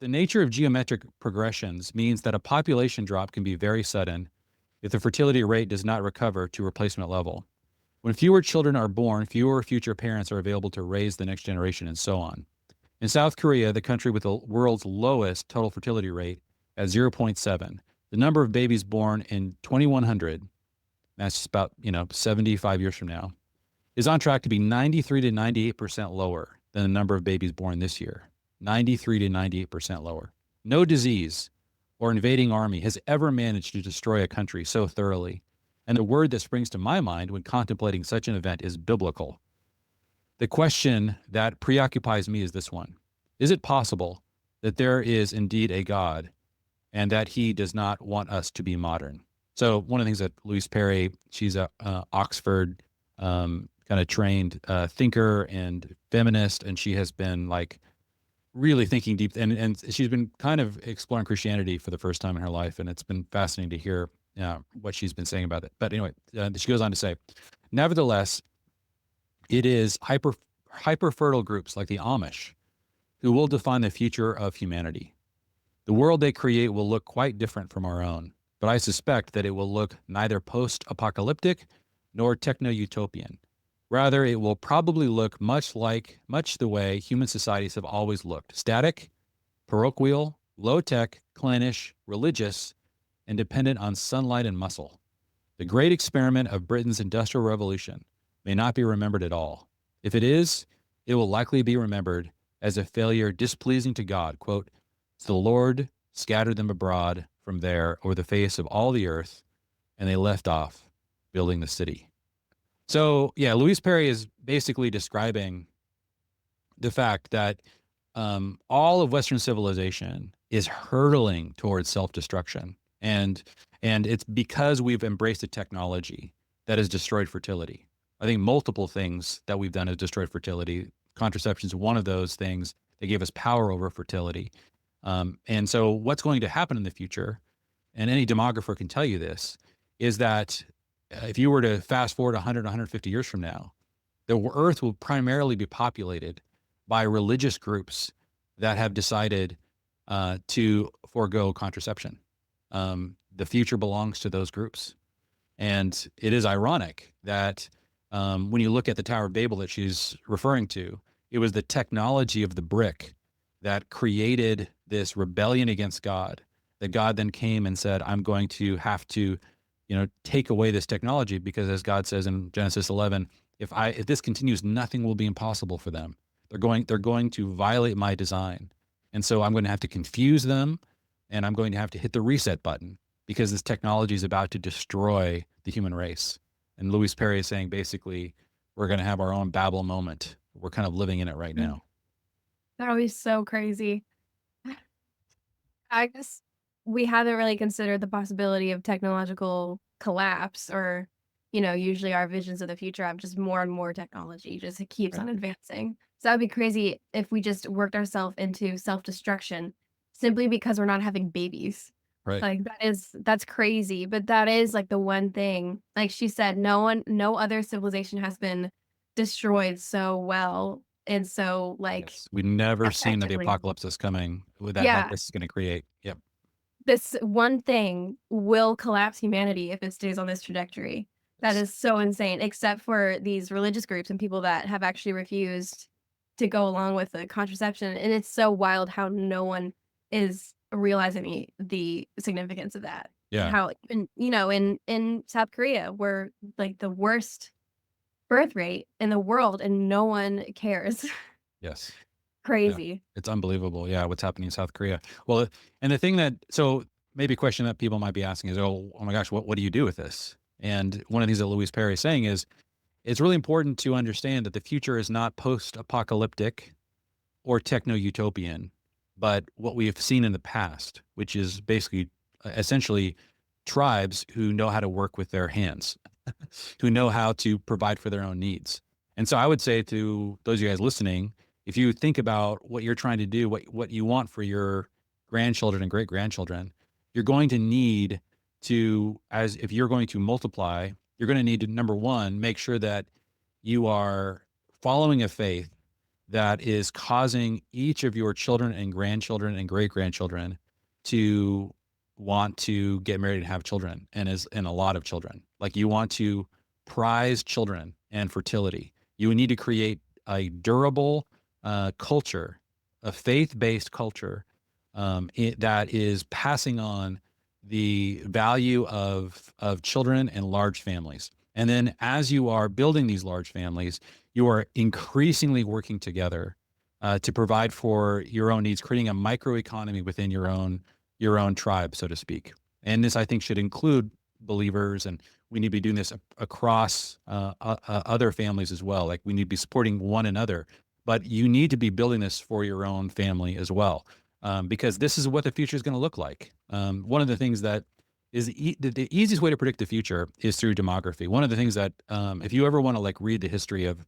The nature of geometric progressions means that a population drop can be very sudden if the fertility rate does not recover to replacement level. When fewer children are born, fewer future parents are available to raise the next generation, and so on. In South Korea, the country with the world's lowest total fertility rate at 0.7, the number of babies born in 2100, that's just about, 75 years from now, is on track to be 93 to 98% lower than the number of babies born this year. 93 to 98% lower. No disease or invading army has ever managed to destroy a country so thoroughly. And the word that springs to my mind when contemplating such an event is biblical. The question that preoccupies me is this one. Is it possible that there is indeed a God and that he does not want us to be modern? So one of the things that Louise Perry, she's a Oxford kind of trained thinker and feminist, and she has been like really thinking deep, and she's been kind of exploring Christianity for the first time in her life, and it's been fascinating to hear what she's been saying about it. But anyway, she goes on to say, nevertheless, it is hyper fertile groups like the Amish who will define the future of humanity. The world they create will look quite different from our own, but I suspect that it will look neither post-apocalyptic nor techno-utopian. Rather, it will probably look much the way human societies have always looked: static, parochial, low-tech, clannish, religious, and dependent on sunlight and muscle. The great experiment of Britain's Industrial Revolution may not be remembered at all. If it is, it will likely be remembered as a failure displeasing to God. Quote, "So the Lord scattered them abroad from there over the face of all the earth, and they left off building the city." So yeah, Louise Perry is basically describing the fact that all of Western civilization is hurtling towards self-destruction, and it's because we've embraced a technology that has destroyed fertility. I think multiple things that we've done has destroyed fertility. Contraception is one of those things that gave us power over fertility. And so what's going to happen in the future, and any demographer can tell you this, is that if you were to fast forward 100, 150 years from now, the earth will primarily be populated by religious groups that have decided to forego contraception. The future belongs to those groups. And it is ironic that when you look at the Tower of Babel that she's referring to, it was the technology of the brick that created this rebellion against God, that God then came and said, I'm going to have to take away this technology, because as God says in Genesis 11, if this continues, nothing will be impossible for them. They're going to violate my design. And so I'm going to have to confuse them, and I'm going to have to hit the reset button, because this technology is about to destroy the human race. And Louise Perry is saying basically, we're going to have our own Babel moment. We're kind of living in it right now. That would be so crazy. I guess we haven't really considered the possibility of technological collapse or, usually our visions of the future have just more and more technology, just it keeps Right. on advancing. So that would be crazy if we just worked ourselves into self-destruction simply because we're not having babies. Right. Like that's crazy, but that is like the one thing. Like she said, no other civilization has been destroyed so well and so like Yes. We never seen that the effectively. apocalypse is coming with that Yeah, this is going to create. Yep. this one thing will collapse humanity if it stays on this trajectory. That Yes. is so insane, except for these religious groups and people that have actually refused to go along with the contraception. And it's so wild how no one is realizing the significance of that. And Yeah. how in South Korea, we're like the worst birth rate in the world and no one cares. Yes. Yeah. Crazy. It's unbelievable. Yeah. What's happening in South Korea. Well, and the thing so maybe a question that people might be asking is, oh my gosh, what do you do with this? And one of the things that Louise Perry is saying is, it's really important to understand that the future is not post-apocalyptic or techno-utopian, but what we have seen in the past, which is basically essentially tribes who know how to work with their hands, who know how to provide for their own needs. And so I would say to those of you guys listening, if you think about what you're trying to do, what you want for your grandchildren and great grandchildren, you're going to need to, as if you're going to multiply, you're going to need to, number one, make sure that you are following a faith that is causing each of your children and grandchildren and great grandchildren to want to get married and have children, and a lot of children. Like, you want to prize children and fertility. You need to create a durable culture, a faith-based culture that is passing on the value of children and large families. And then as you are building these large families, you are increasingly working together to provide for your own needs, creating a microeconomy within your own tribe, so to speak. And this, I think, should include believers, and we need to be doing this across other families as well. Like, we need to be supporting one another, but you need to be building this for your own family as well, because this is what the future is going to look like. One of the things that is the easiest way to predict the future is through demography. One of the things that, if you ever want to like read the history of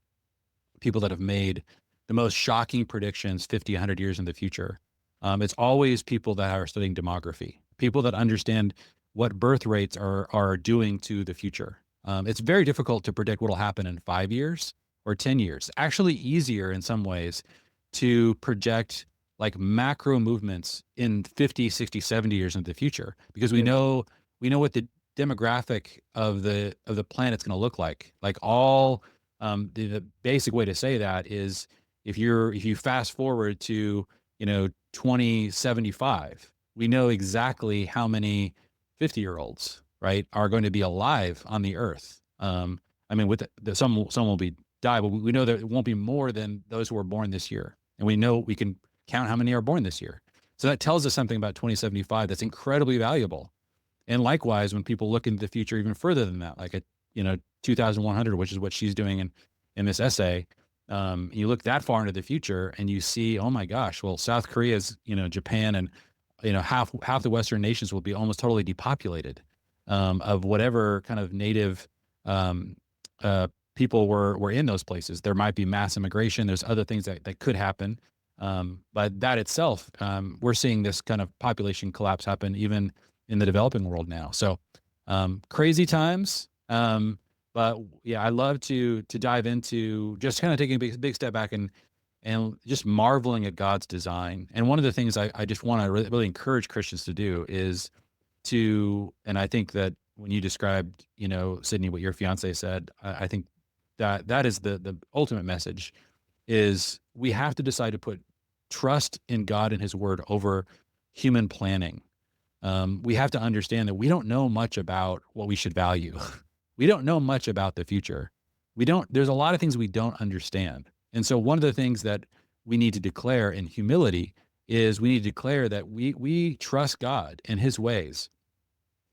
people that have made the most shocking predictions 50, 100 years in the future, it's always people that are studying demography, people that understand what birth rates are doing to the future. It's very difficult to predict what will happen in 5 years or 10 years. Actually easier in some ways to project like macro movements in 50, 60, 70 years into the future, because we know what the demographic of the planet's going to look like. Like, all the basic way to say that is, if you fast forward to 2075, we know exactly how many 50-year-olds, right, are going to be alive on the earth. I mean, with some will be die, but we know that it won't be more than those who were born this year, and we know we can count how many are born this year. So that tells us something about 2075 that's incredibly valuable. And likewise, when people look into the future even further than that, like at 2100, which is what she's doing in this essay, you look that far into the future and you see, oh my gosh, well, South Korea's, Japan, and half the Western nations will be almost totally depopulated of whatever kind of native people were in those places. There might be mass immigration. There's other things that could happen. But that itself, we're seeing this kind of population collapse happen even in the developing world now. So crazy times. But yeah, I love to dive into just kind of taking a big step back and just marveling at God's design. And one of the things I just want to really encourage Christians to do is and I think that when you described, Sydney, what your fiance said, I think that is the ultimate message, is we have to decide to put trust in God and his word over human planning. We have to understand that we don't know much about what we should value. We don't know much about the future. There's a lot of things we don't understand. And so one of the things that we need to declare in humility is we need to declare that we trust God and his ways.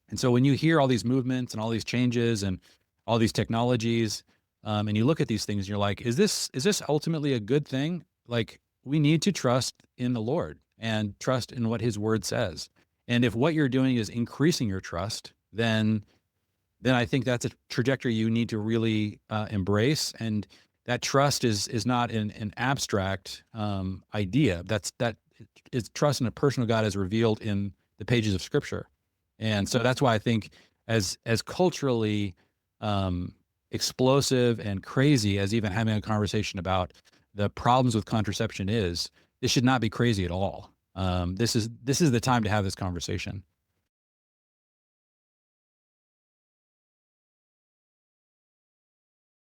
And so when you hear all these movements and all these changes and all these technologies, and you look at these things and you're like, is this ultimately a good thing? Like, we need to trust in the Lord and trust in what his word says. And if what you're doing is increasing your trust, then I think that's a trajectory you need to really embrace. And that trust is not an abstract idea. That is trust in a personal God as revealed in the pages of Scripture. And so that's why I think as culturally explosive and crazy as even having a conversation about the problems with contraception is, this should not be crazy at all. This is the time to have this conversation.